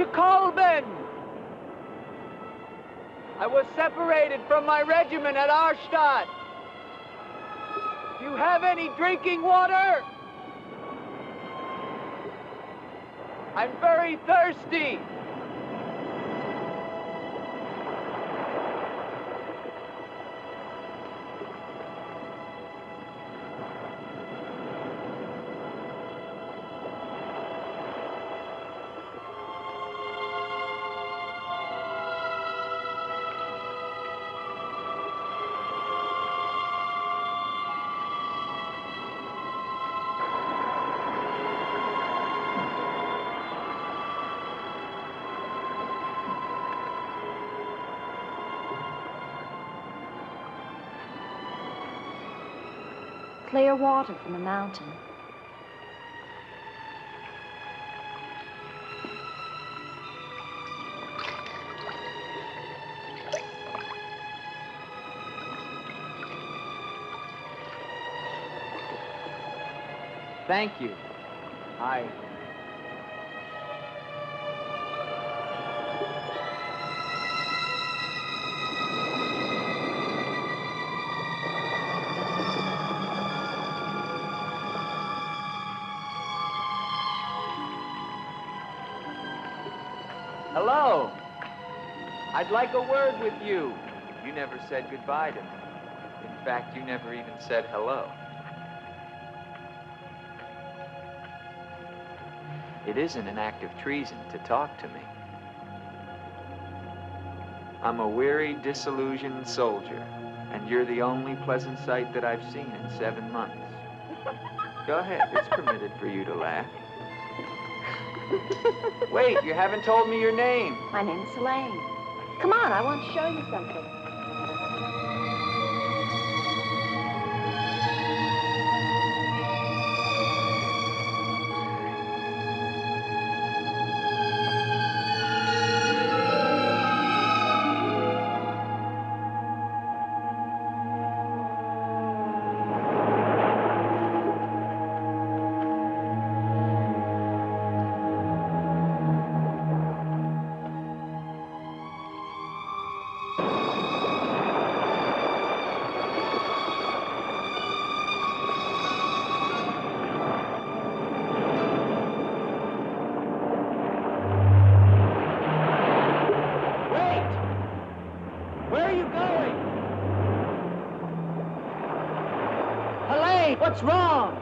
to Colman. I was separated from my regiment at Arstadt. Do you have any drinking water? I'm very thirsty. Clear water from the mountain. Thank you. Hello. I'd like a word with you. You never said goodbye to me. In fact, you never even said hello. It isn't an act of treason to talk to me. I'm a weary, disillusioned soldier, and you're the only pleasant sight that I've seen in 7 months. Go ahead, it's permitted for you to laugh. Wait, you haven't told me your name. My name's Elaine. Come on, I want to show you something. What's wrong?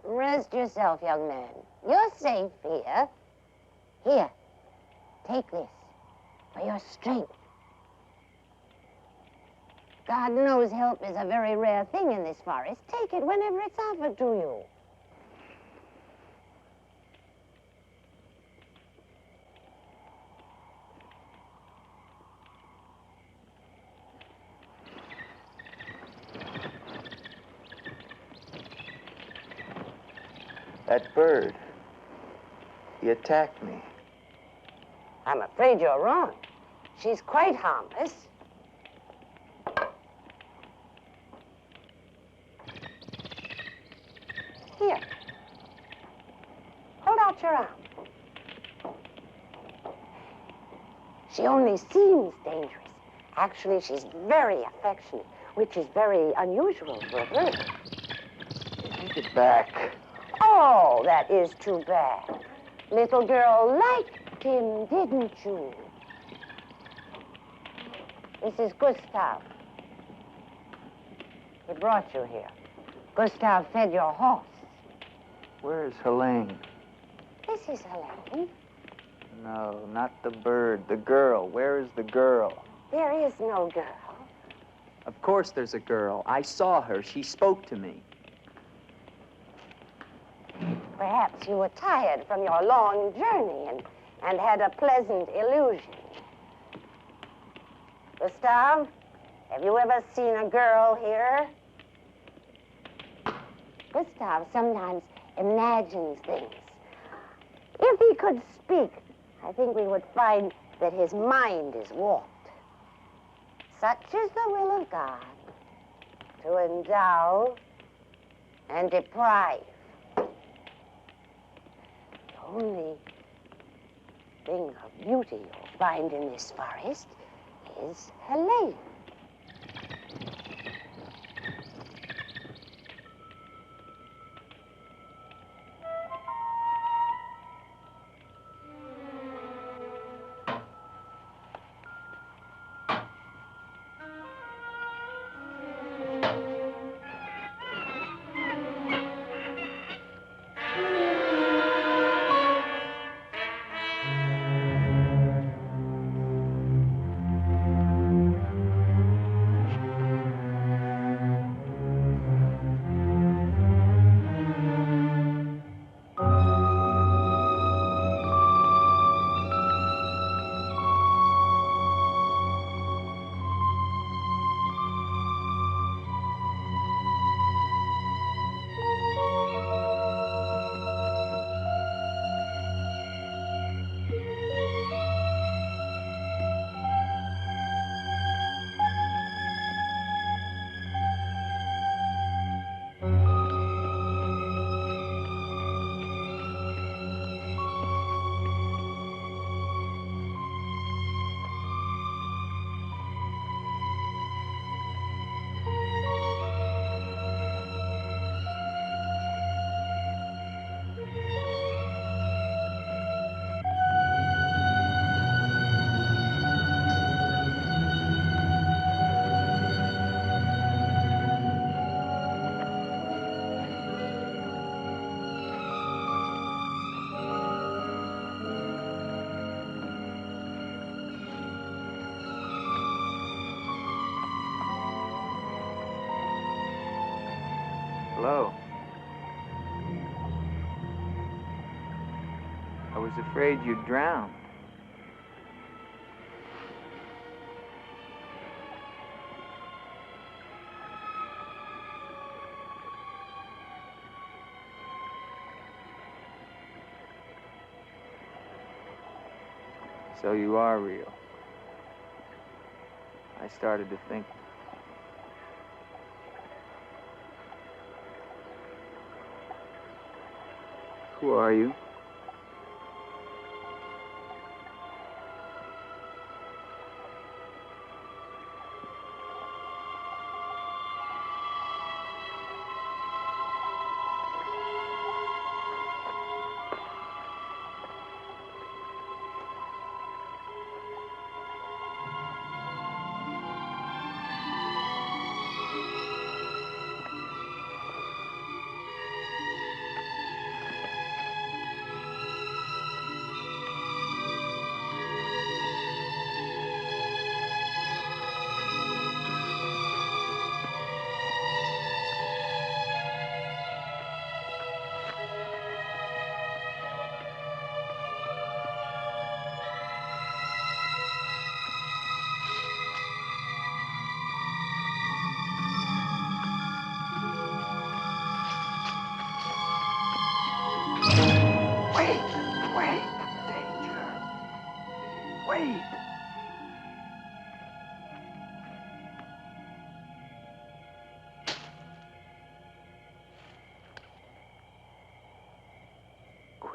Rest yourself, young man. You're safe here. Here, take this for your strength. God knows help is a very rare thing in this forest. Take it whenever it's offered to you. That bird, He attacked me. I'm afraid you're wrong. She's quite harmless. Here. Hold out your arm. She only seems dangerous. Actually, she's very affectionate, which is very unusual for a bird. Take it back. Oh, that is too bad. Little girl liked him, didn't you? This is Gustav. He brought you here. Gustav fed your horse. Where's Helene? This is Helene. No, not the bird. The girl. Where is the girl? There is no girl. Of course there's a girl. I saw her. She spoke to me. Perhaps you were tired from your long journey and had a pleasant illusion. Gustav, have you ever seen a girl here? Gustav sometimes imagines things. If he could speak, I think we would find that his mind is warped. Such is the will of God, to endow and deprive. The only thing of beauty you'll find in this forest is Helene. Hello. I was afraid you'd drown. So you are real. I started to think. Who are you?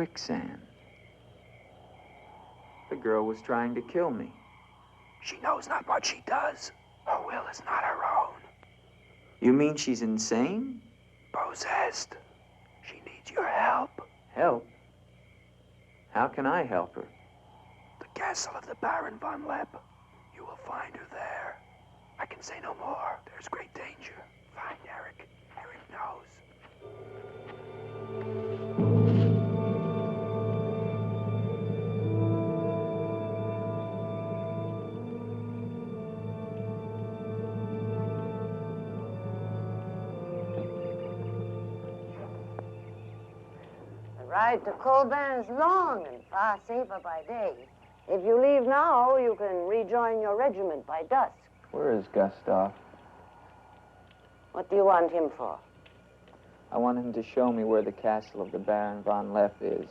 quicksand. The girl was trying to kill me. She knows not what she does. Her will is not her own. You mean she's insane? Possessed. She needs your help. Help? How can I help her? The castle of the Baron von Lepp. You will find her there. I can say no more. There's great danger. Find Eric. Eric knows. The ride to Colburn is long and far safer by day. If you leave now, you can rejoin your regiment by dusk. Where is Gustav? What do you want him for? I want him to show me where the castle of the Baron von Lepp is.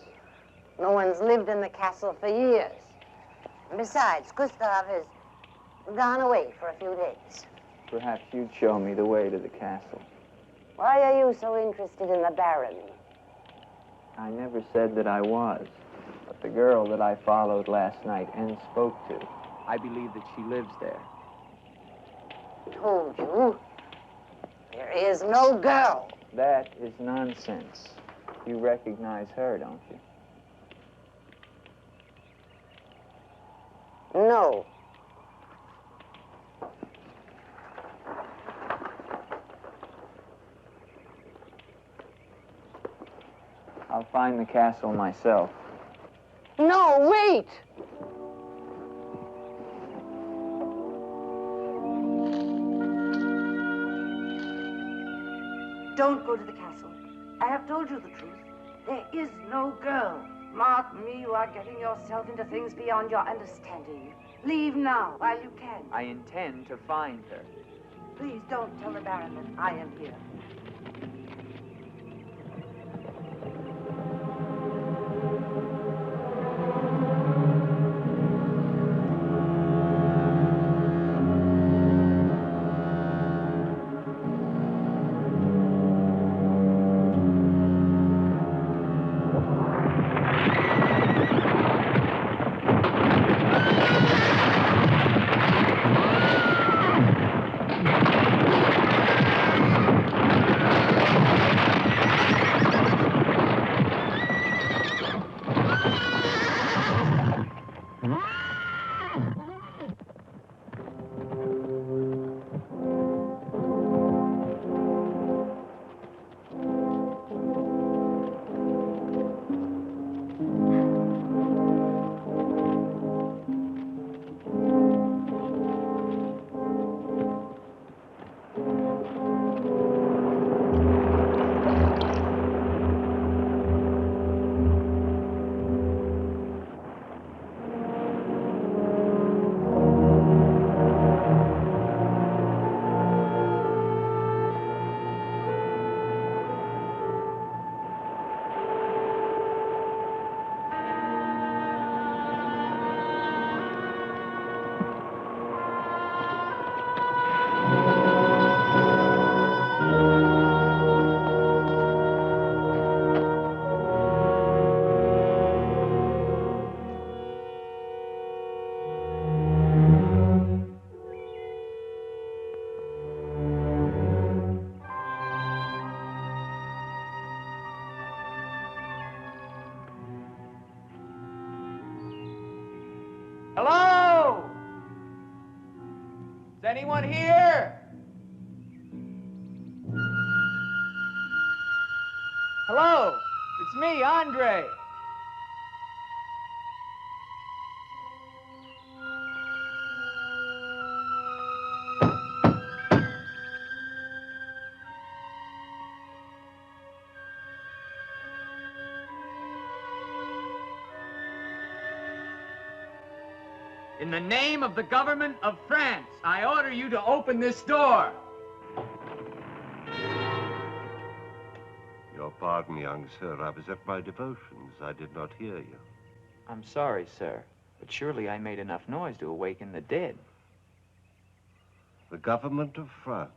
No one's lived in the castle for years. And besides, Gustav has gone away for a few days. Perhaps you'd show me the way to the castle. Why are you so interested in the Baron? I never said that I was. But the girl that I followed last night and spoke to, I believe that she lives there. Told you. There is no girl. That is nonsense. You recognize her, don't you? No. I'll find the castle myself. No, wait! Don't go to the castle. I have told you the truth. There is no girl. Mark me, you are getting yourself into things beyond your understanding. Leave now, while you can. I intend to find her. Please don't tell the Baron that I am here. Hello? Is anyone here? Hello? It's me, Andre. In the name of the government of France, I order you to open this door. Your pardon, young sir. I was at my devotions. I did not hear you. I'm sorry, sir, but surely I made enough noise to awaken the dead. The government of France.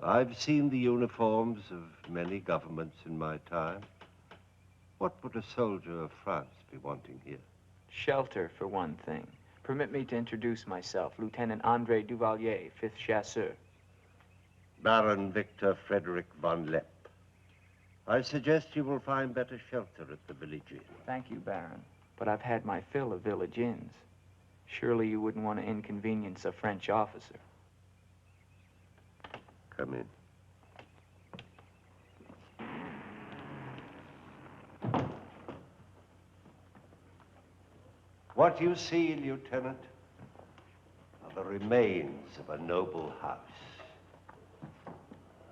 I've seen the uniforms of many governments in my time. What would a soldier of France be wanting here? Shelter, for one thing. Permit me to introduce myself, Lieutenant André Duvalier, 5th Chasseur. Baron Victor Frederick von Lepp. I suggest you will find better shelter at the village inn. Thank you, Baron, but I've had my fill of village inns. Surely you wouldn't want to inconvenience a French officer. Come in. What you see, Lieutenant, are the remains of a noble house.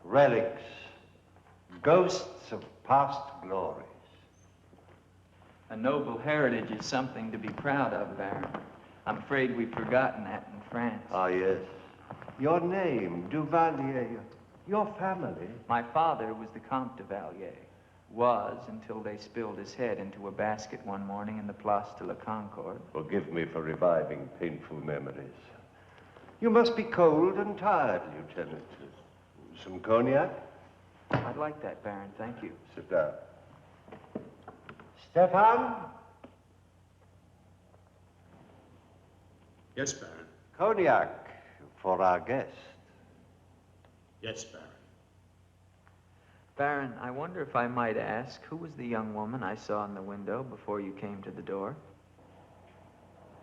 Relics, ghosts of past glories. A noble heritage is something to be proud of, Baron. I'm afraid we've forgotten that in France. Ah, yes. Your name, Duvalier, your family. My father was the Comte de Valier. Was until they spilled his head into a basket one morning in the Place de la Concorde. Forgive me for reviving painful memories. You must be cold and tired, Lieutenant. Some cognac? I'd like that, Baron. Thank you. Sit down. Stefan? Yes, Baron. Cognac for our guest. Yes, Baron. Baron, I wonder if I might ask, who was the young woman I saw in the window before you came to the door?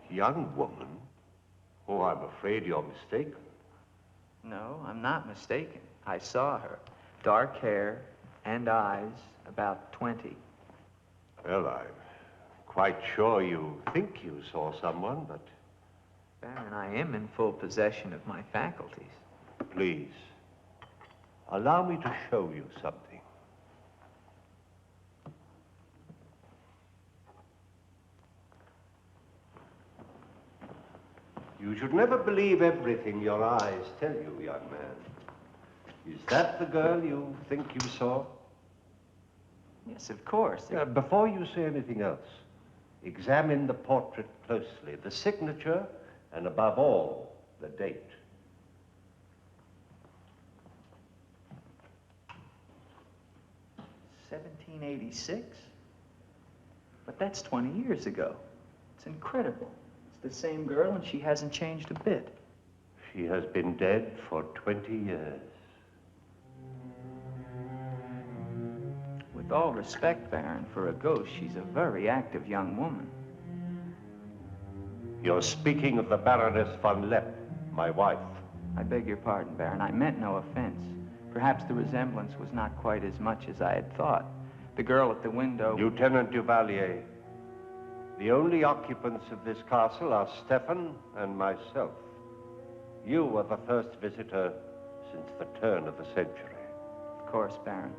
Young woman? Oh, I'm afraid you're mistaken. No, I'm not mistaken. I saw her. Dark hair and eyes, about 20. Well, I'm quite sure you think you saw someone, but... Baron, I am in full possession of my faculties. Please, allow me to show you something. You should never believe everything your eyes tell you, young man. Is that the girl you think you saw? Yes, of course. Before you say anything else, examine the portrait closely, the signature, and above all, the date. $1786? But that's 20 years ago. It's incredible. It's the same girl, and she hasn't changed a bit. She has been dead for 20 years. With all respect, Baron, for a ghost, she's a very active young woman. You're speaking of the Baroness von Lepp, my wife. I beg your pardon, Baron. I meant no offense. Perhaps the resemblance was not quite as much as I had thought. The girl at the window... Lieutenant Duvalier, the only occupants of this castle are Stefan and myself. You are the first visitor since the turn of the century. Of course, Baron.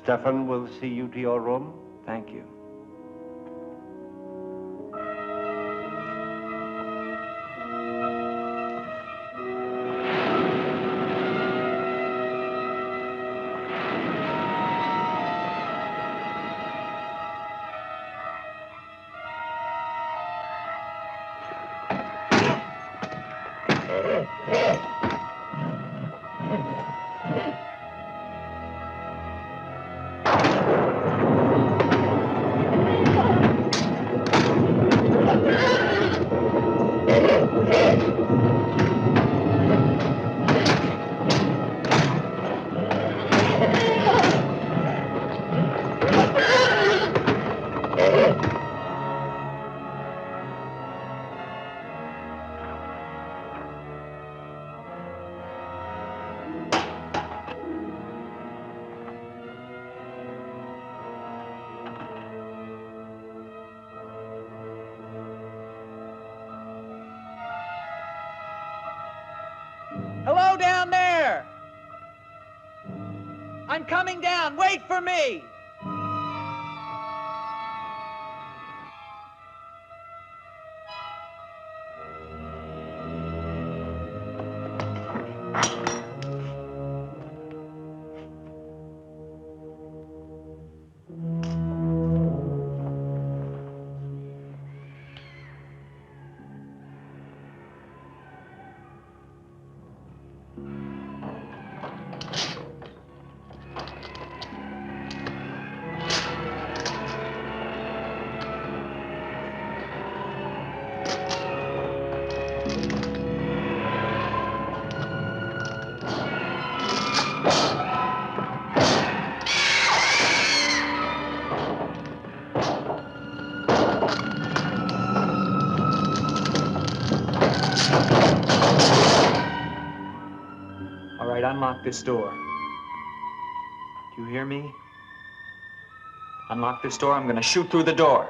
Stefan will see you to your room. Thank you. Hello down there! I'm coming down. Wait for me! right, unlock this door. Do you hear me? Unlock this door, I'm gonna shoot through the door.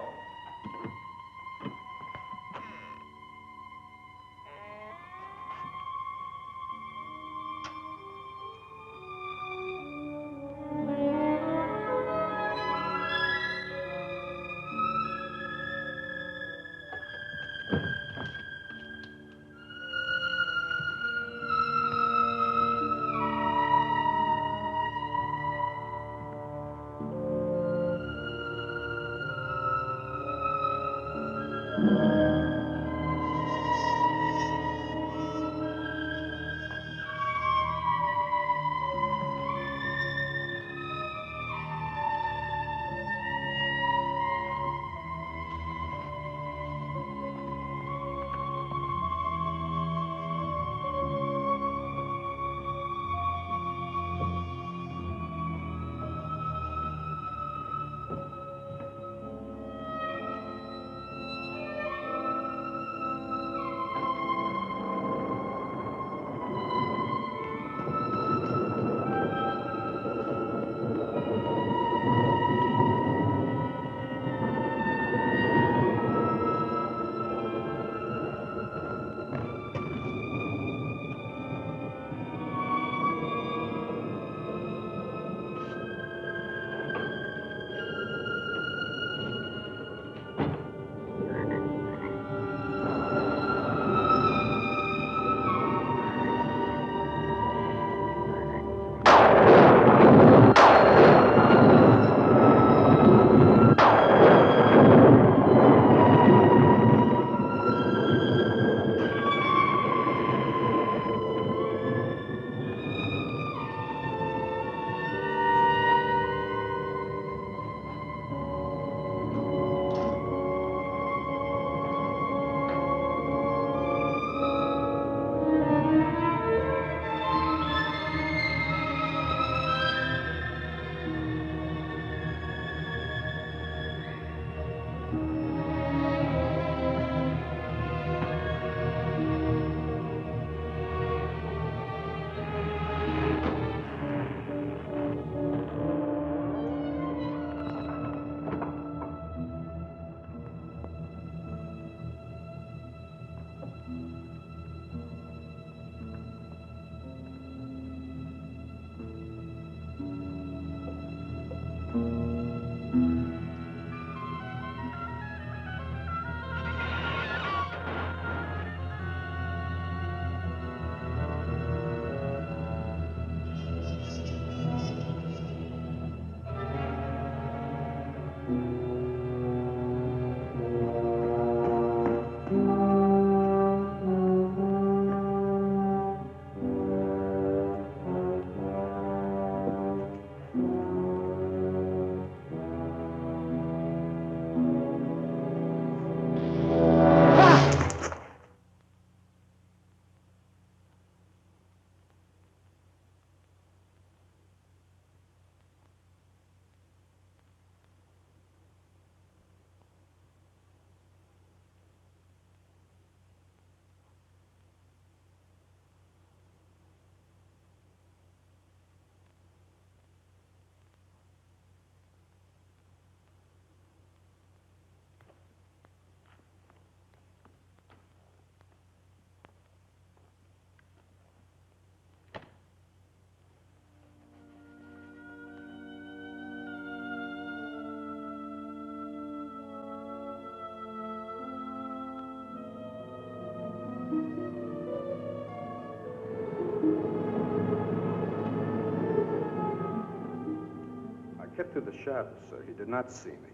Kept through the shadows, sir. He did not see me.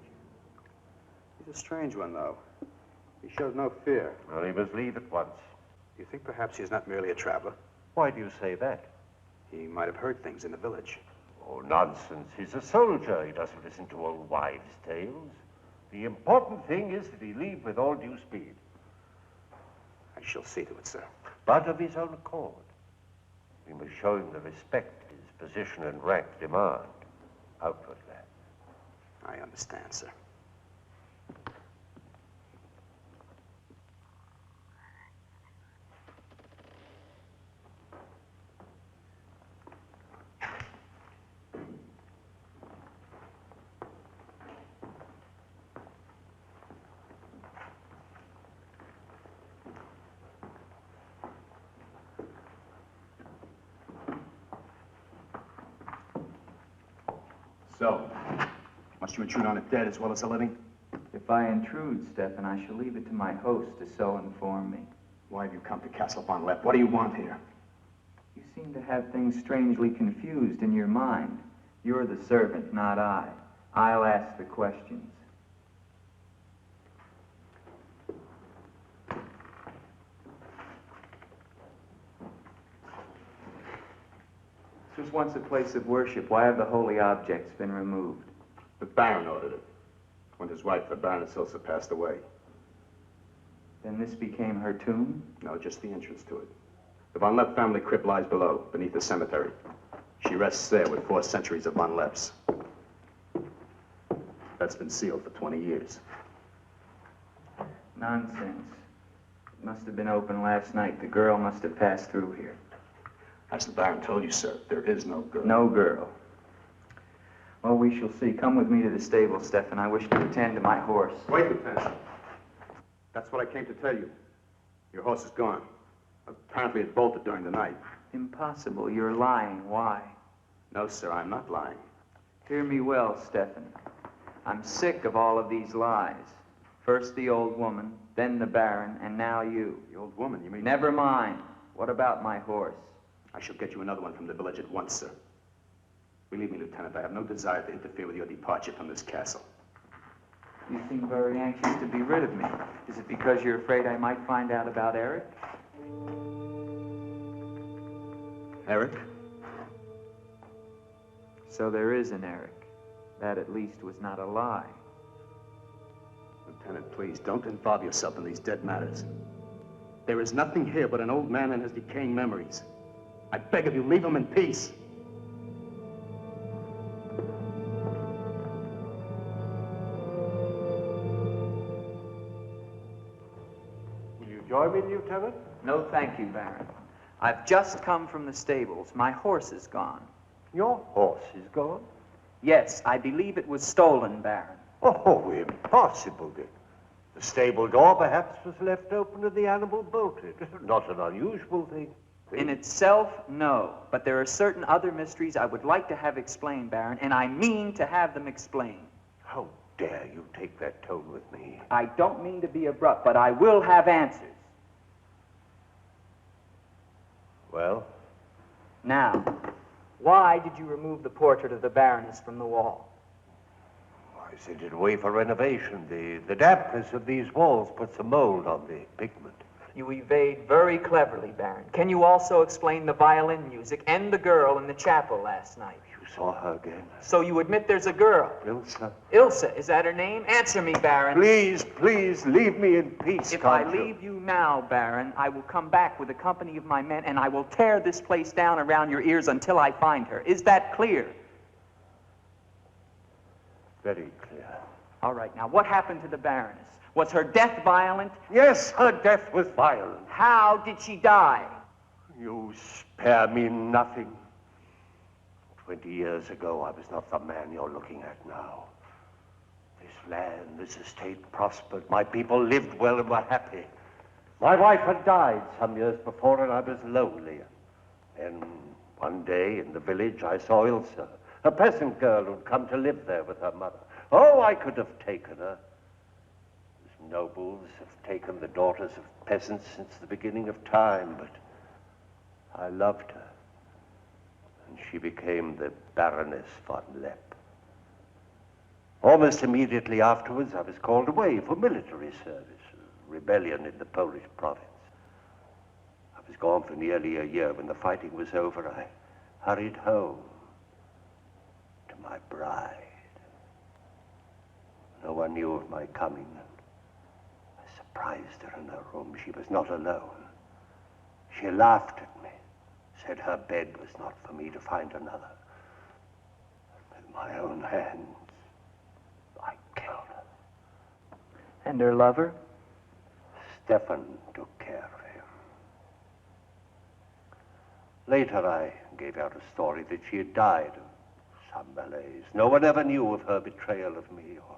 He's a strange one, though. He shows no fear. Well, he must leave at once. You think perhaps he's not merely a traveler? Why do you say that? He might have heard things in the village. Oh, nonsense. He's a soldier. He doesn't listen to old wives' tales. The important thing is that he leave with all due speed. I shall see to it, sir. But of his own accord. We must show him the respect his position and rank demand. Outwardly. I understand, sir. So, must you intrude on a dead as well as a living? If I intrude, Stefan, I shall leave it to my host to so inform me. Why have you come to Castle von Lepp? What do you want here? You seem to have things strangely confused in your mind. You're the servant, not I. I'll ask the questions. This was once a place of worship. Why have the holy objects been removed? The Baron ordered it. When his wife, the Baroness Ilsa, passed away. Then this became her tomb? No, just the entrance to it. The von Lepp family crypt lies below, beneath the cemetery. She rests there with 4 centuries of von Lepps. That's been sealed for 20 years. Nonsense. It must have been open last night. The girl must have passed through here. As the Baron told you, sir, there is no girl. No girl. Well, we shall see. Come with me to the stable, Stefan. I wish to attend to my horse. Wait, Lieutenant. That's what I came to tell you. Your horse is gone. Apparently it bolted during the night. Impossible. You're lying. Why? No, sir, I'm not lying. Hear me well, Stefan. I'm sick of all of these lies. First the old woman, then the Baron, and now you. The old woman, you mean? Never mind. What about my horse? I shall get you another one from the village at once, sir. Believe me, Lieutenant, I have no desire to interfere with your departure from this castle. You seem very anxious to be rid of me. Is it because you're afraid I might find out about Eric? Eric? So there is an Eric. That at least was not a lie. Lieutenant, please, don't involve yourself in these dead matters. There is nothing here but an old man and his decaying memories. I beg of you, leave him in peace. Will you join me, Lieutenant? No, thank you, Baron. I've just come from the stables. My horse is gone. Your horse is gone? Yes, I believe it was stolen, Baron. Oh, impossible, Dick. The stable door perhaps was left open and the animal bolted. Not an unusual thing. In itself, no. But there are certain other mysteries I would like to have explained, Baron, and I mean to have them explained. How dare you take that tone with me? I don't mean to be abrupt, but I will have answers. Well? Now, why did you remove the portrait of the Baroness from the wall? I sent it away for renovation. The dampness of these walls puts a mold on the pigment. You evade very cleverly, Baron. Can you also explain the violin music and the girl in the chapel last night? You saw her again? So you admit there's a girl? Ilsa. Ilsa, is that her name? Answer me, Baron. Please, please, leave me in peace, If can't I you? leave you now, Baron, I will come back with a company of my men, and I will tear this place down around your ears until I find her. Is that clear? Very clear. All right, now, what happened to the Baroness? Was her death violent? Yes, her death was violent. How did she die? You spare me nothing. 20 years ago, I was not the man you're looking at now. This land, this estate prospered. My people lived well and were happy. My wife had died some years before, and I was lonely. Then, one day in the village, I saw Ilsa, a peasant girl who'd come to live there with her mother. Oh, I could have taken her. As nobles have taken the daughters of peasants since the beginning of time, but I loved her. And she became the Baroness von Lepp. Almost immediately afterwards, I was called away for military service, a rebellion in the Polish province. I was gone for nearly a year. When the fighting was over, I hurried home to my bride. No one knew of my coming. I surprised her in her room. She was not alone. She laughed at me, said her bed was not for me to find another. With my own hands, I killed her. And her lover? Stefan took care of him. Later, I gave out a story that she had died of some malaise. No one ever knew of her betrayal of me, or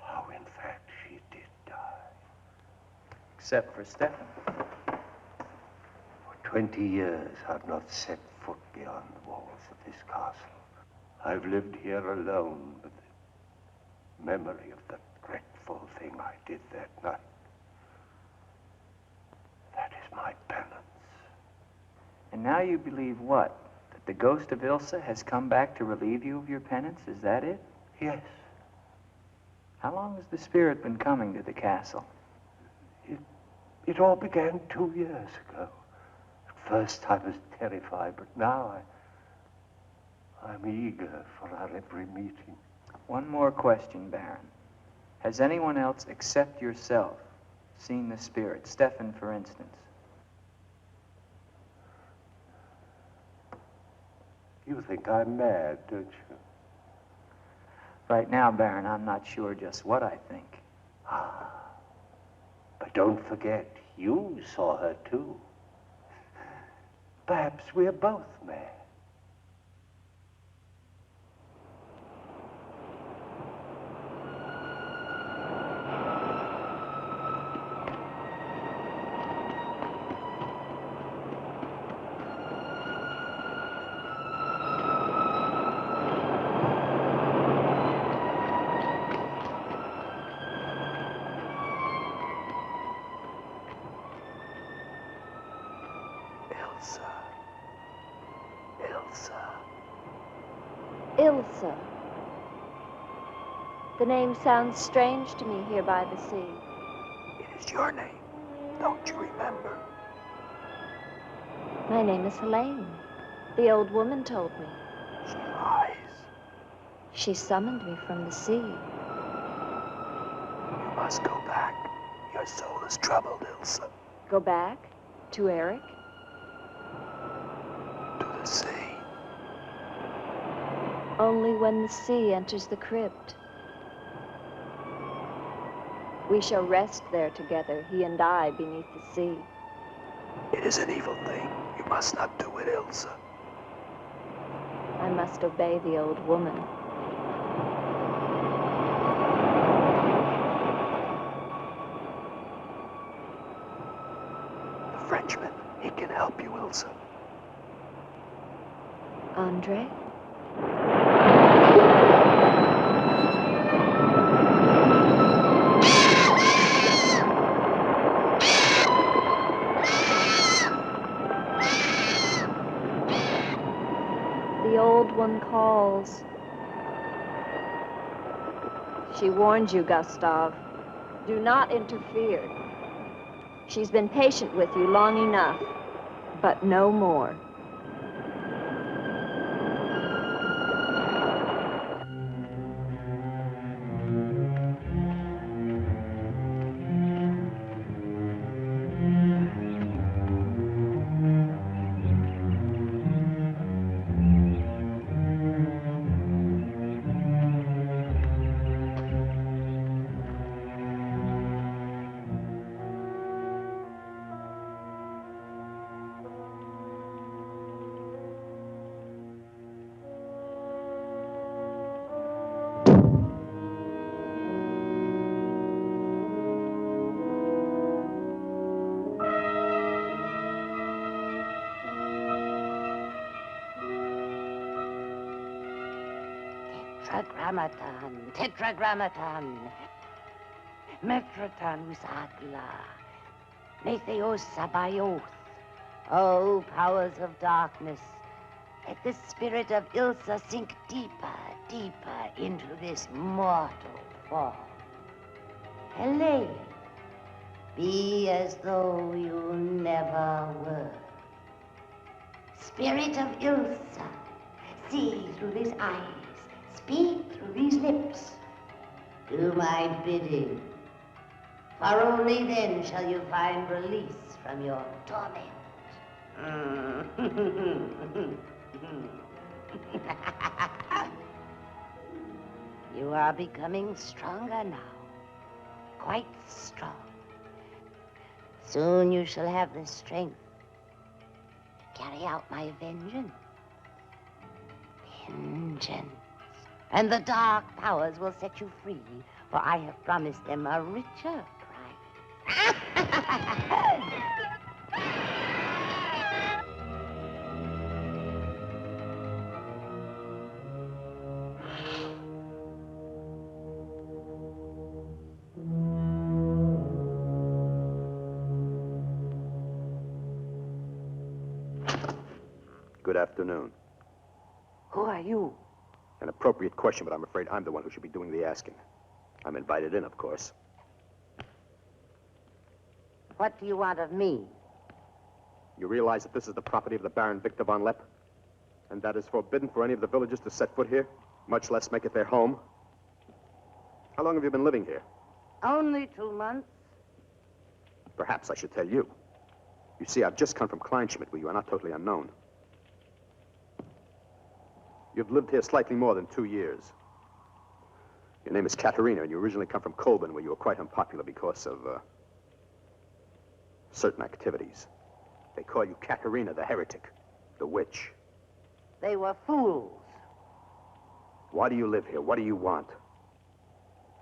how, in fact, she did die. Except for Stefan. For 20 years, I've not set foot beyond the walls of this castle. I've lived here alone with the memory of the dreadful thing I did that night. That is my penance. And now you believe what? That the ghost of Ilsa has come back to relieve you of your penance? Is that it? Yes. How long has the spirit been coming to the castle? It all began 2 years ago. At first I was terrified, but now I'm eager for our every meeting. One more question, Baron. Has anyone else except yourself seen the spirit? Stefan, for instance. You think I'm mad, don't you? Right now, Baron, I'm not sure just what I think. But don't forget, you saw her too. Perhaps we're both mad. Ilsa. The name sounds strange to me here by the sea. It is your name. Don't you remember? My name is Helene. The old woman told me. She lies. She summoned me from the sea. You must go back. Your soul is troubled, Ilsa. Go back? To Eric? To the sea. Only when the sea enters the crypt. We shall rest there together, he and I, beneath the sea. It is an evil thing. You must not do it, Ilsa. I must obey the old woman. The Frenchman, he can help you, Ilsa. Andre? The old one calls. She warned you, Gustav. Do not interfere. She's been patient with you long enough, but no more. Tetragrammaton, tetragrammaton. Metroton usagla. Netheos sabayoth. O powers of darkness, let the spirit of Ilsa sink deeper, deeper into this mortal form. Helene, be as though you never were. Spirit of Ilsa, see through these eyes. Speak through these lips. Do my bidding. For only then shall you find release from your torment. You are becoming stronger now. Quite strong. Soon you shall have the strength to carry out my vengeance. Vengeance. And the dark powers will set you free, for I have promised them a richer price. good afternoon. Who are you? An appropriate question, but I'm afraid I'm the one who should be doing the asking. I'm invited in, of course. What do you want of me? You realize that this is the property of the Baron Victor von Lepp? And that is forbidden for any of the villagers to set foot here, much less make it their home? How long have you been living here? Only 2 months. Perhaps I should tell you. You see, I've just come from Kleinschmidt, where you are not totally unknown. You've lived here slightly more than 2 years. Your name is Katerina, and you originally come from Colburn, where you were quite unpopular because of, certain activities. They call you Katerina the heretic, the witch. They were fools. Why do you live here? What do you want?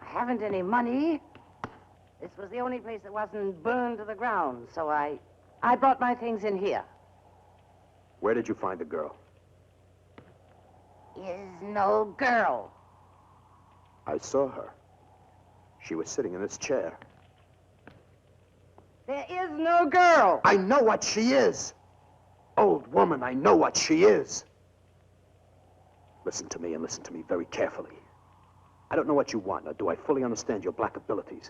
I haven't any money. This was the only place that wasn't burned to the ground, so I brought my things in here. Where did you find the girl? Is no girl. I saw her. She was sitting in this chair. There is no girl. I know what she is. Old woman, I know what she is. Listen to me, and listen to me very carefully. I don't know what you want, nor do I fully understand your black abilities.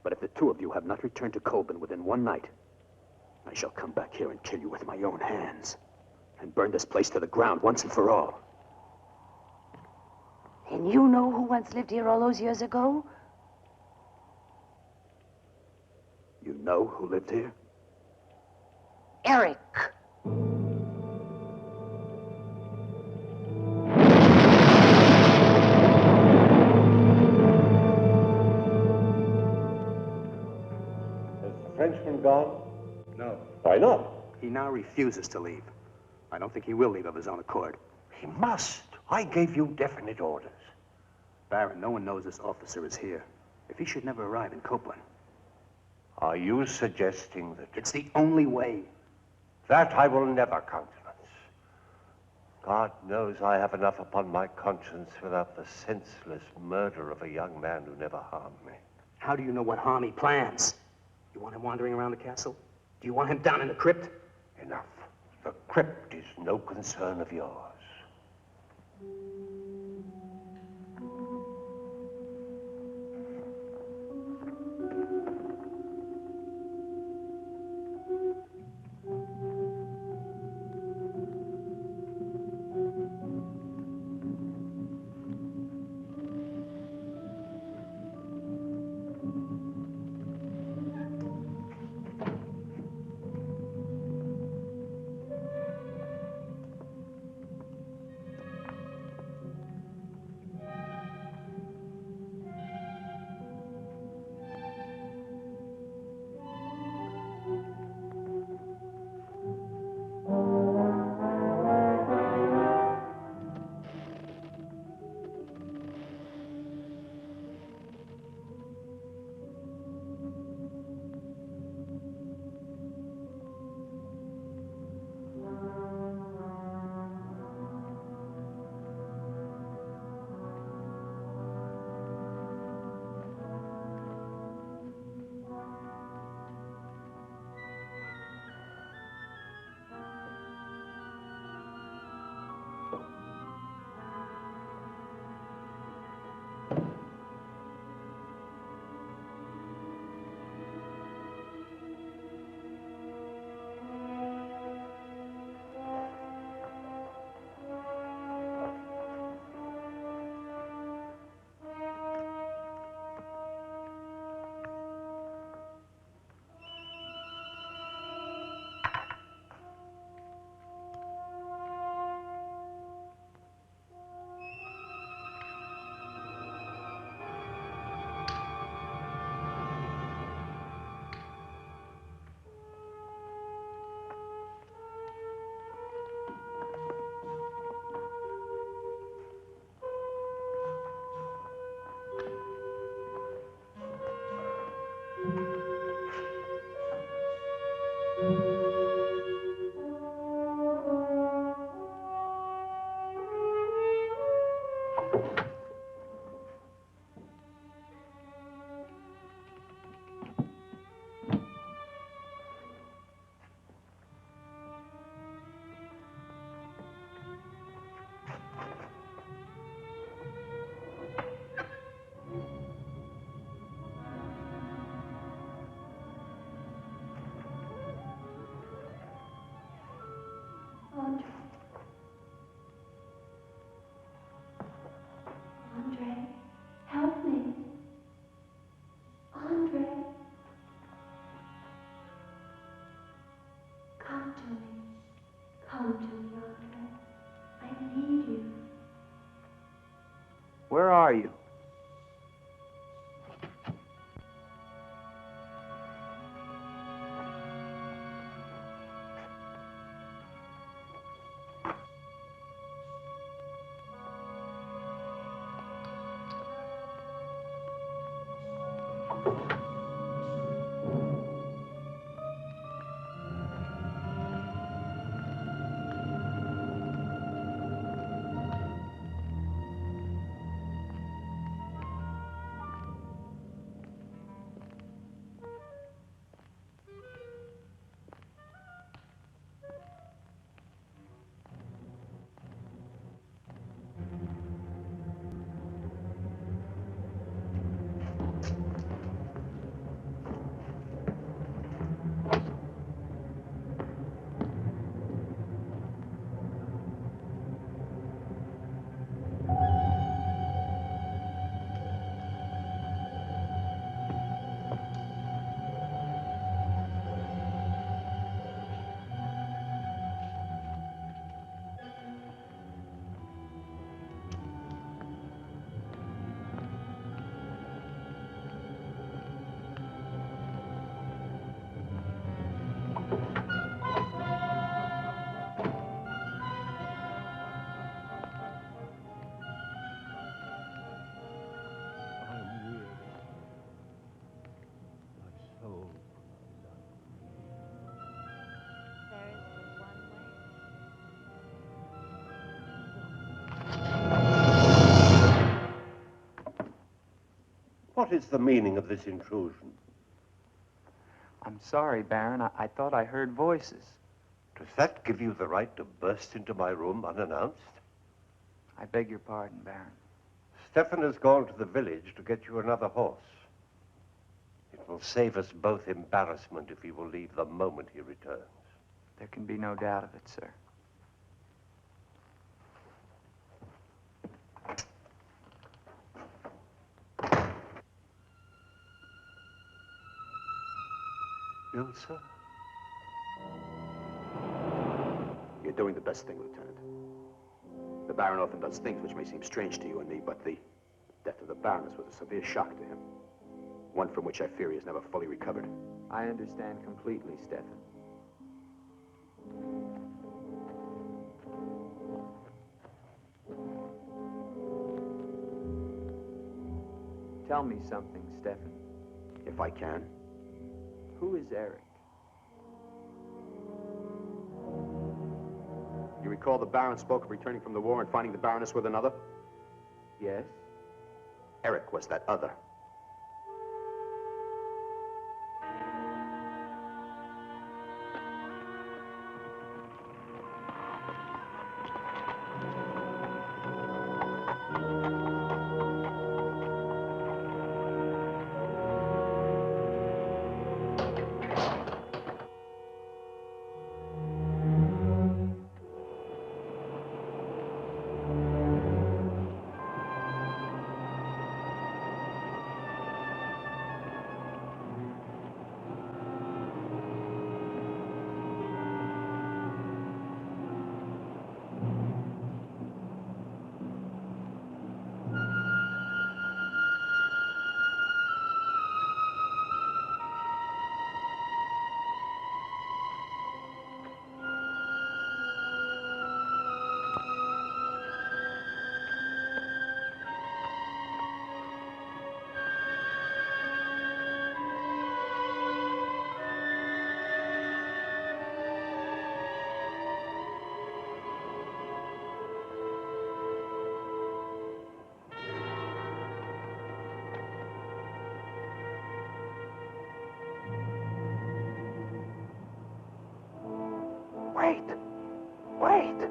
But if the two of you have not returned to Colburn within one night, I shall come back here and kill you with my own hands, and burn this place to the ground once and for all. And you know who once lived here all those years ago? You know who lived here? Eric. Has the Frenchman gone? No. Why not? He now refuses to leave. I don't think he will leave of his own accord. He must. I gave you definite orders. Baron, no one knows this officer is here. If he should never arrive in Copeland. Are you suggesting that... It's the only way. That I will never countenance. God knows I have enough upon my conscience without the senseless murder of a young man who never harmed me. How do you know what harm he plans? You want him wandering around the castle? Do you want him down in the crypt? Enough. The crypt is no concern of yours. Andre. Andre, help me. Andre. Come to me. Come to me, Andre. I need you. Where are you? What is the meaning of this intrusion? I'm sorry, Baron. I thought I heard voices. Does that give you the right to burst into my room unannounced? I beg your pardon, Baron. Stefan has gone to the village to get you another horse. It will save us both embarrassment if he will leave the moment he returns. There can be no doubt of it, sir. Ilsa? You're doing the best thing, Lieutenant. The Baron often does things which may seem strange to you and me, but the death of the Baroness was a severe shock to him. One from which I fear he has never fully recovered. I understand completely, Stefan. Tell me something, Stefan. If I can. Who is Eric? You recall the Baron spoke of returning from the war and finding the Baroness with another? Yes? Eric was that other. Wait! Wait!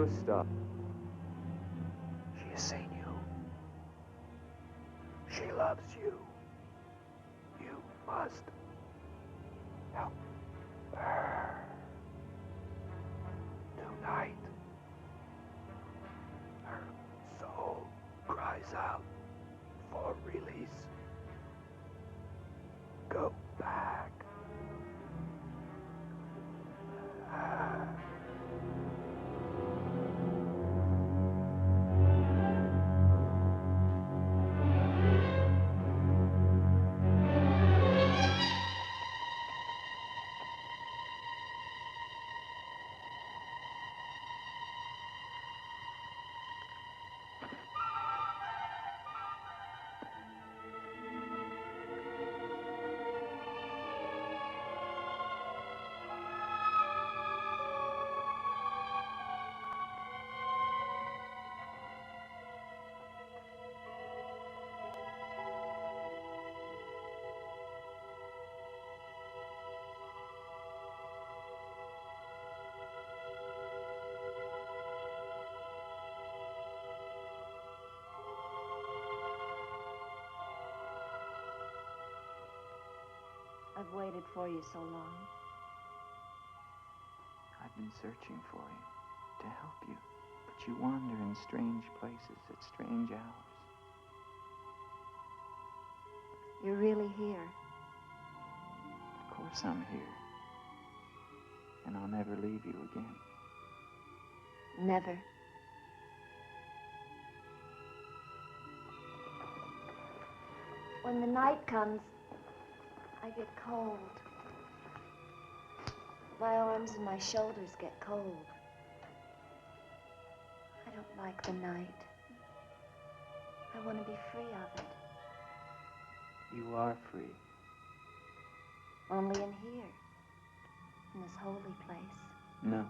Gustav. She has seen you. She loves you. You must help her. Tonight, her soul cries out for release. Go back. I've waited for you so long. I've been searching for you, to help you, but you wander in strange places at strange hours. You're really here. Of course I'm here. And I'll never leave you again. Never. When the night comes, I get cold. My arms and my shoulders get cold. I don't like the night. I want to be free of it. You are free. Only in here, in this holy place. No.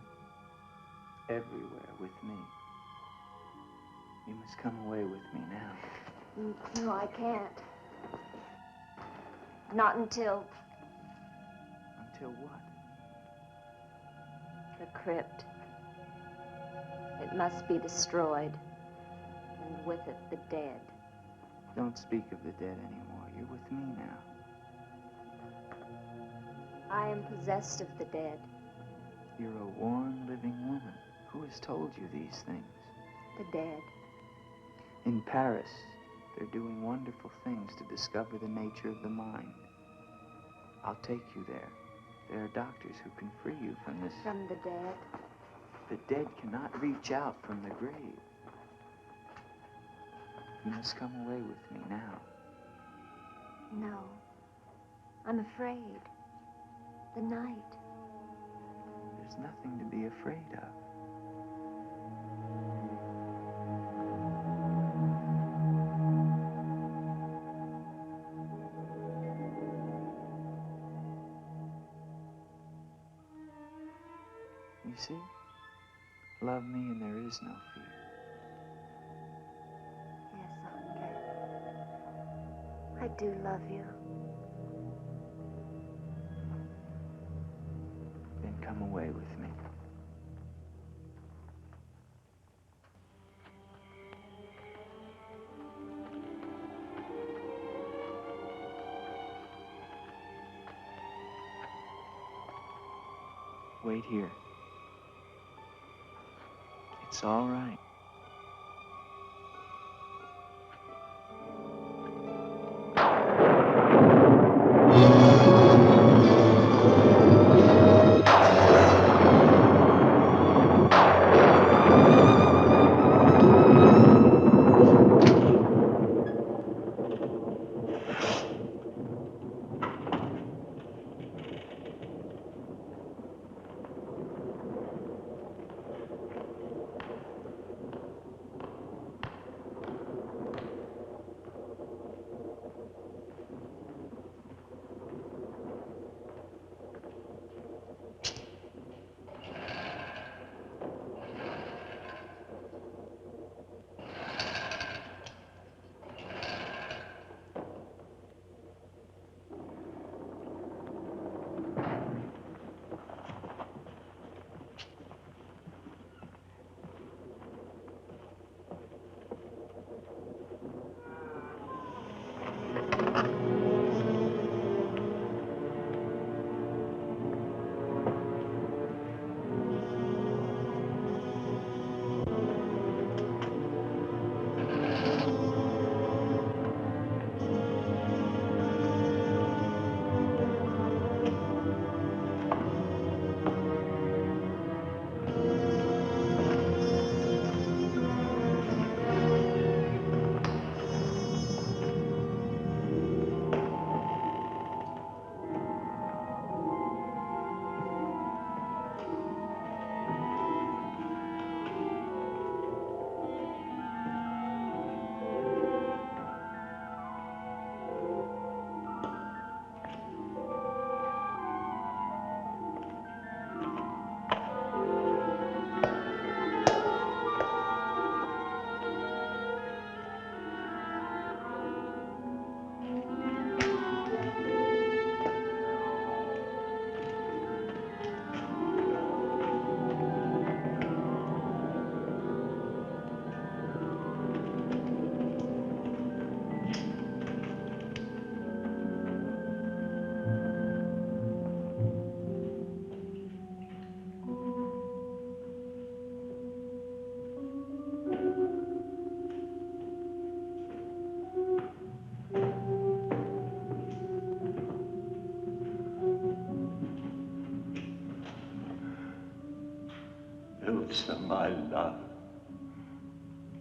Everywhere with me. You must come away with me now. No, I can't. Not until Until what? the crypt. It must be destroyed. And with it, the dead. Don't speak of the dead anymore. You're with me now. I am possessed of the dead. You're a warm, living woman. Who has told you these things? The dead. In Paris, they're doing wonderful things to discover the nature of the mind. I'll take you there. There are doctors who can free you from this. From the dead. The dead cannot reach out from the grave. You must come away with me now. No. I'm afraid. The night. There's nothing to be afraid of. You see? Love me and there is no fear. Yes, Andre. I do love you. Then come away with me. Wait here. It's all right.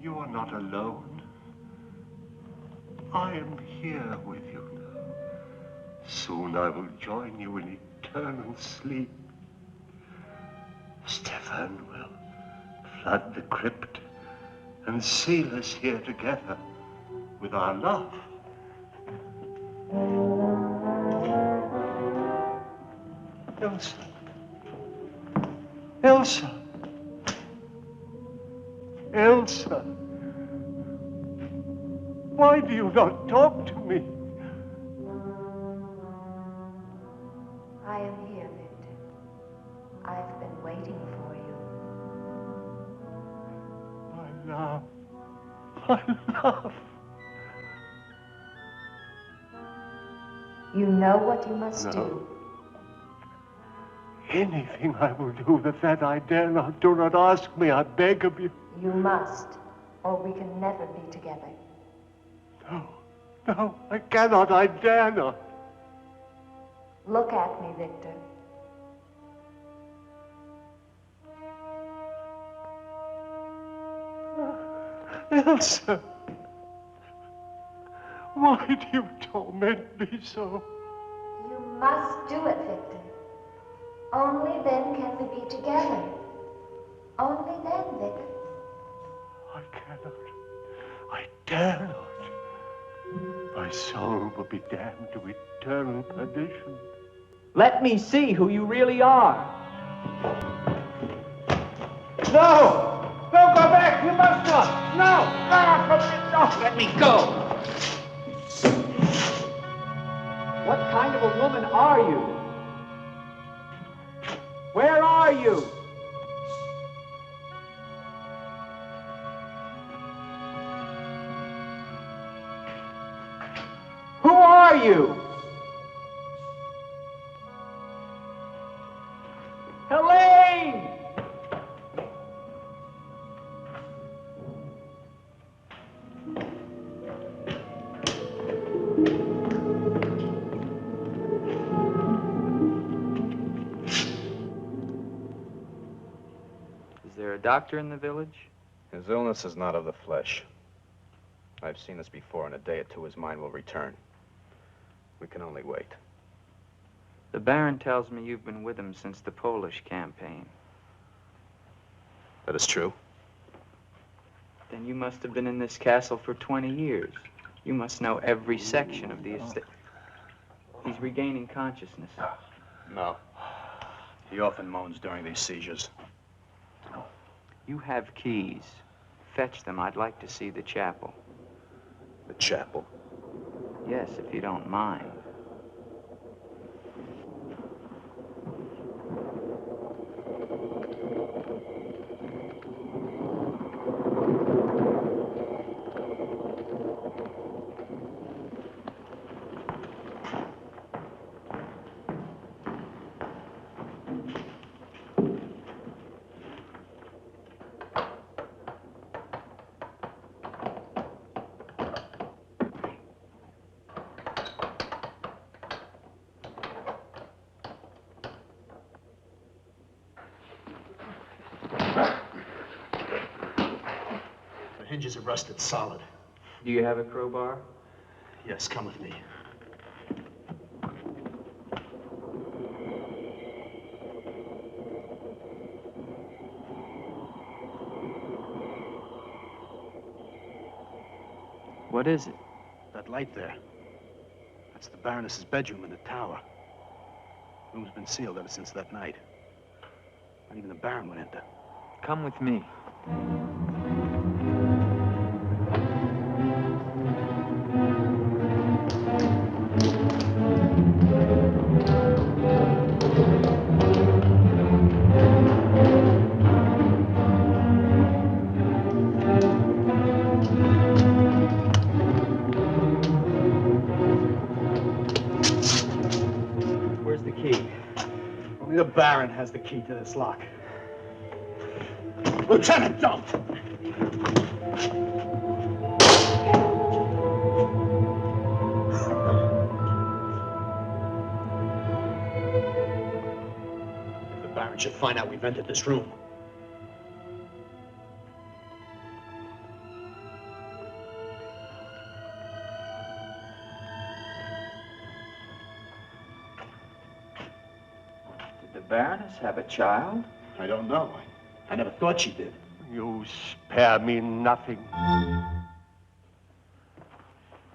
You are not alone. I am here with you now. Soon I will join you in eternal sleep. Stefan will flood the crypt and seal us here together with our love. Elsa. Elsa. Elsa. Why do you not talk to me? I am here, Victor. I've been waiting for you. My love. My love. You know what you must No. do. Anything I will do that I dare not. Do not ask me, I beg of you. You must, or we can never be together. No, no, I cannot, I dare not. Look at me, Victor. Elsa, why do you torment me so? You must do it, Victor. Only then can we be together. Only then, Victor. I cannot. I dare not. My soul will be damned to eternal perdition. Let me see who you really are. No! Don't go back! You must not! No! No! Let me go. What kind of a woman are you? Where are you? Who are you? Helene! Is there a doctor in the village? His illness is not of the flesh. I've seen this before. In a day or two, his mind will return. We can only wait. The Baron tells me you've been with him since the Polish campaign. That is true. Then you must have been in this castle for 20 years. You must know every section of the estate. He's regaining consciousness. No. He often moans during these seizures. You have keys. Fetch them. I'd like to see the chapel. The chapel? Yes, if you don't mind. The hinges are rusted solid. Do you have a crowbar? Yes, come with me. What is it? That light there. That's the Baroness's bedroom in the tower. The room's been sealed ever since that night. Not even the Baron would enter. Come with me. Where's the key? Only the Baron has the key to this lock. Lieutenant, don't! If the Baron should find out we've entered this room. Baroness have a child? I don't know. I never thought she did. You spare me nothing.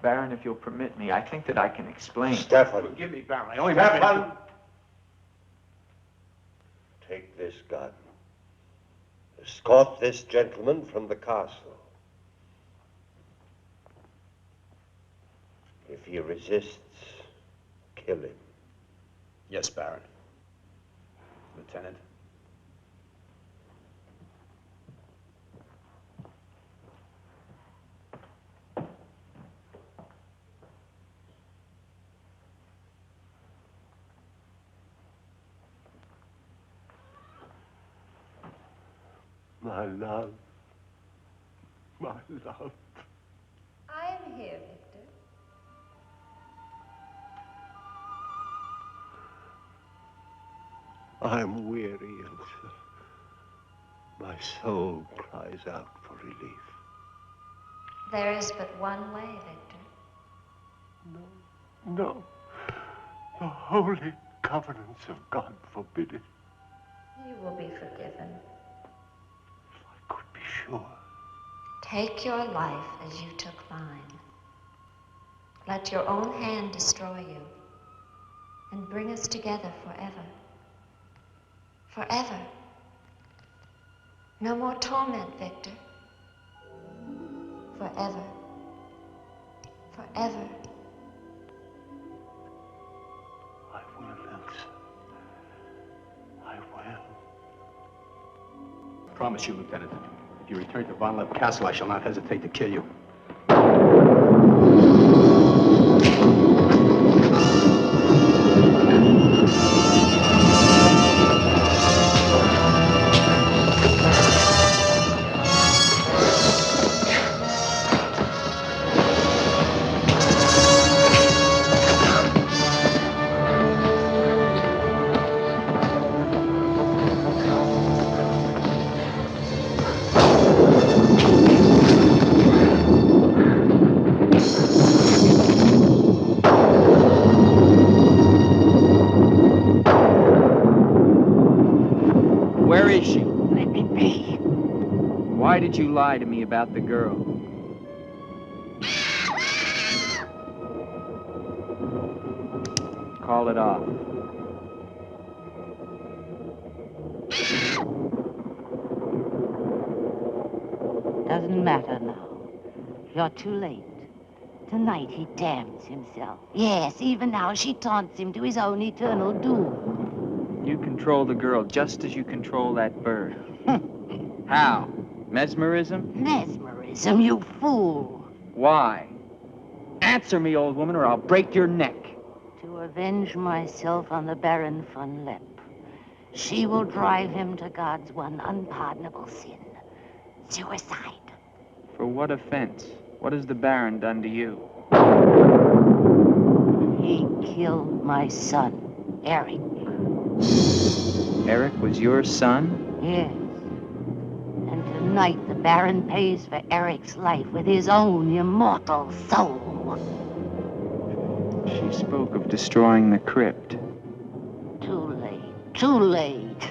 Baron, if you'll permit me, I think that I can explain. Stefan. Forgive me, Baron. I only have Stefan! Take this gun. Escort this gentleman from the castle. If he resists, kill him. Yes, Baron. Lieutenant. My love. My love. I am here, Victor. I'm weary, Elsa. My soul cries out for relief. There is but one way, Victor. No. The holy covenants of God forbid it. You will be forgiven. I could be sure. Take your life as you took mine. Let your own hand destroy you and bring us together forever. Forever. No more torment, Victor. Forever. Forever. I will, Elsa. I will. I promise you, Lieutenant. If you return to Von Lepp Castle, I shall not hesitate to kill you. Where is she? Let me be. Why did you lie to me about the girl? Call it off. Doesn't matter now. You're too late. Tonight he damns himself. Yes, even now she taunts him to his own eternal doom. You control the girl just as you control that bird. How? Mesmerism? Mesmerism, you fool. Why? Answer me, old woman, or I'll break your neck. To avenge myself on the Baron von Lepp. She will drive him to God's one unpardonable sin. Suicide. For what offense? What has the Baron done to you? He killed my son, Eric. Eric was your son? Yes. And tonight the Baron pays for Eric's life with his own immortal soul. She spoke of destroying the crypt. Too late. Too late.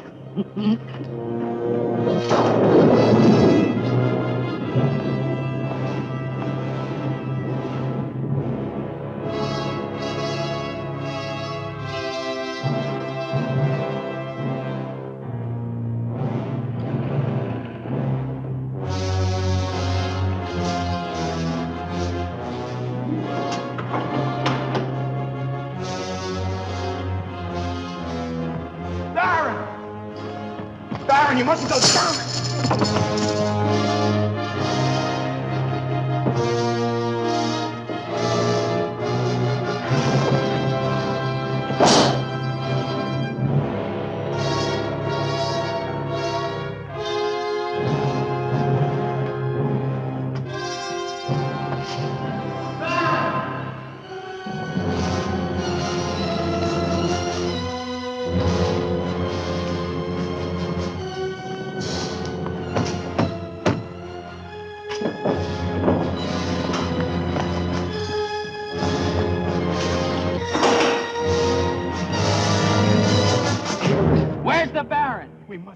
Baron, you mustn't go down.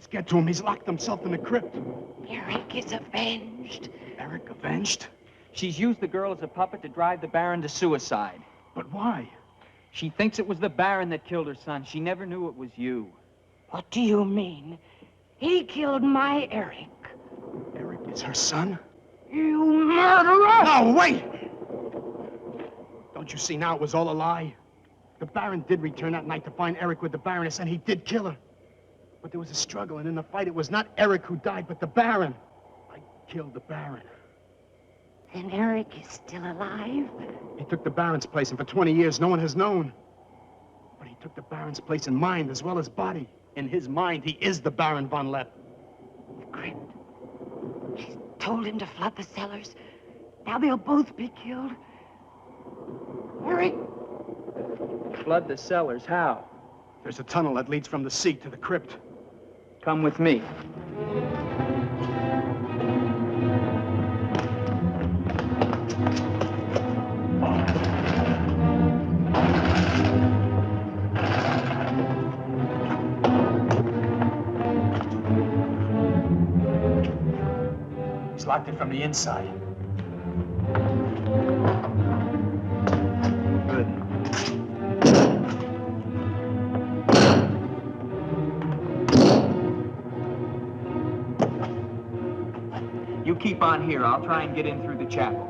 Let's get to him. He's locked himself in the crypt. Eric is avenged. Eric avenged? She's used the girl as a puppet to drive the Baron to suicide. But why? She thinks it was the Baron that killed her son. She never knew it was you. What do you mean? He killed my Eric. Eric is her son? You murderer! No, wait! Don't you see now it was all a lie? The Baron did return that night to find Eric with the Baroness, and he did kill her. But there was a struggle, and in the fight, it was not Eric who died, but the Baron. I killed the Baron. Then Eric is still alive? He took the Baron's place, and for 20 years, no one has known. But he took the Baron's place in mind as well as body. In his mind, he is the Baron von Lepp. The crypt. She's told him to flood the cellars. Now they'll both be killed. Eric! Flood the cellars? How? There's a tunnel that leads from the sea to the crypt. Come with me. He's locked it from the inside. Good. You keep on here. I'll try and get in through the chapel.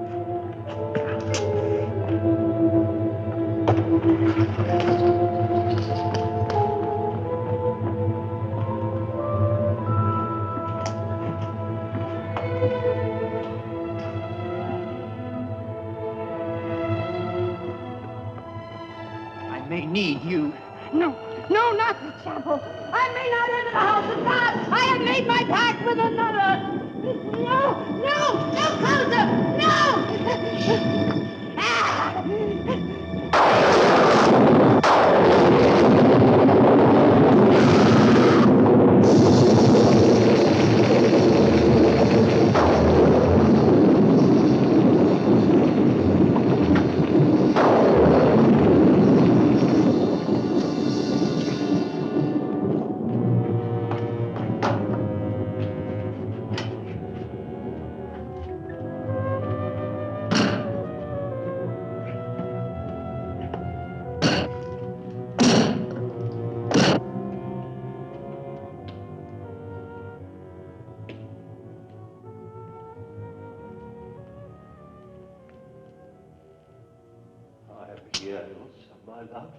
I may need you. No, no, not the chapel. I may not enter the house of God. I have made my pact with another. No, no, no closer, no! Ah! Years of my love,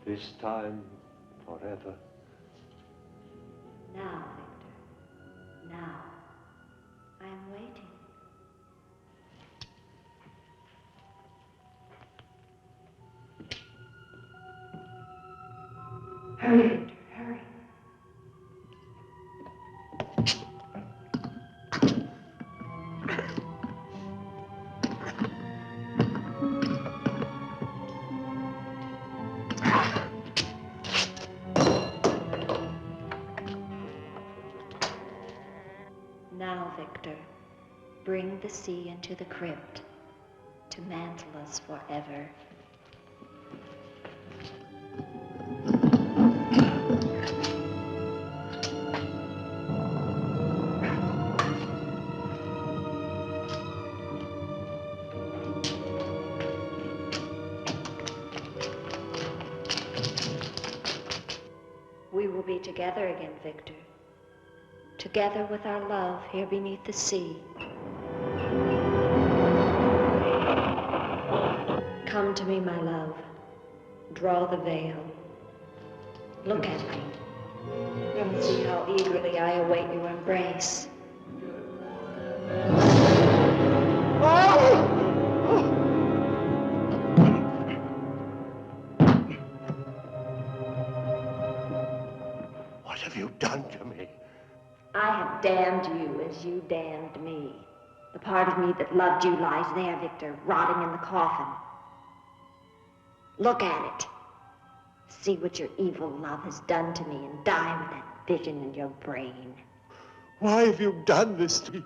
this time forever. Now, Victor, now. I'm waiting. Hurry, Victor, hurry. Now, Victor, bring the sea into the crypt to mantle us forever. We will be together again, Victor. Together with our love here beneath the sea. Come to me, my love. Draw the veil. Look at me. And see how eagerly I await your embrace. What have you done to me? I have damned you as you damned me. The part of me that loved you lies there, Victor, rotting in the coffin. Look at it. See what your evil love has done to me and die with that vision in your brain. Why have you done this to me?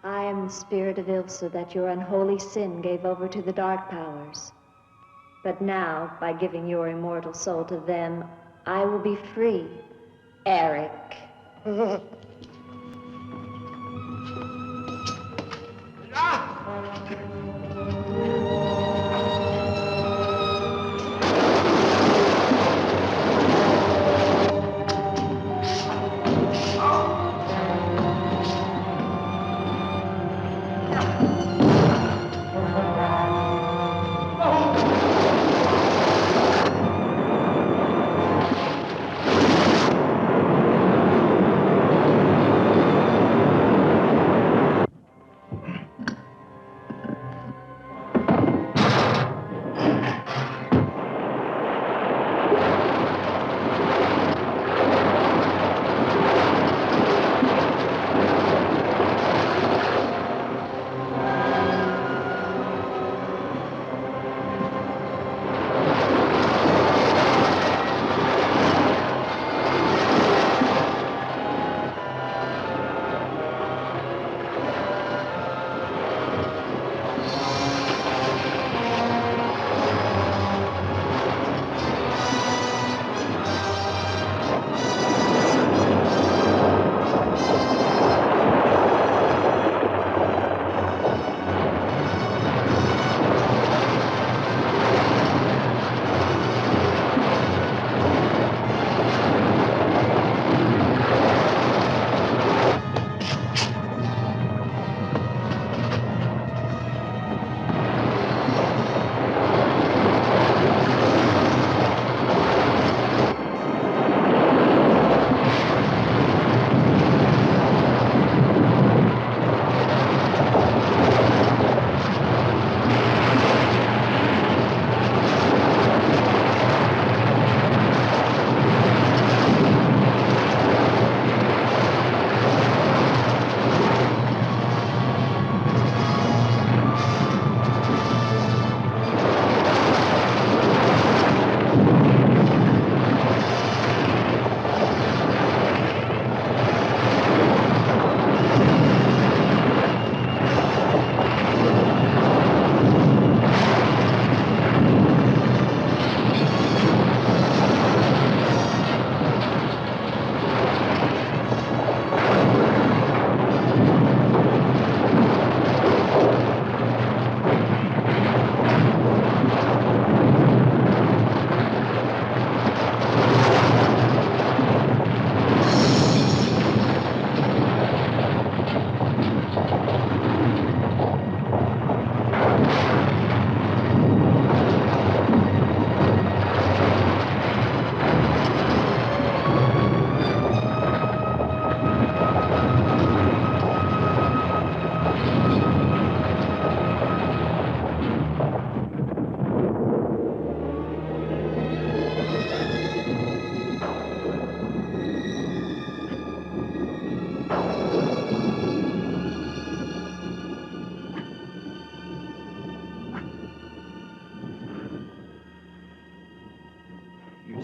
I am the spirit of Ilsa that your unholy sin gave over to the dark powers. But now, by giving your immortal soul to them, I will be free. Eric.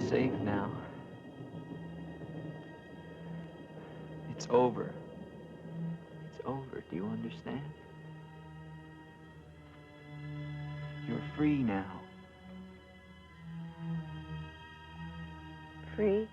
Safe now. It's over. It's over. Do you understand? You're free now. Free?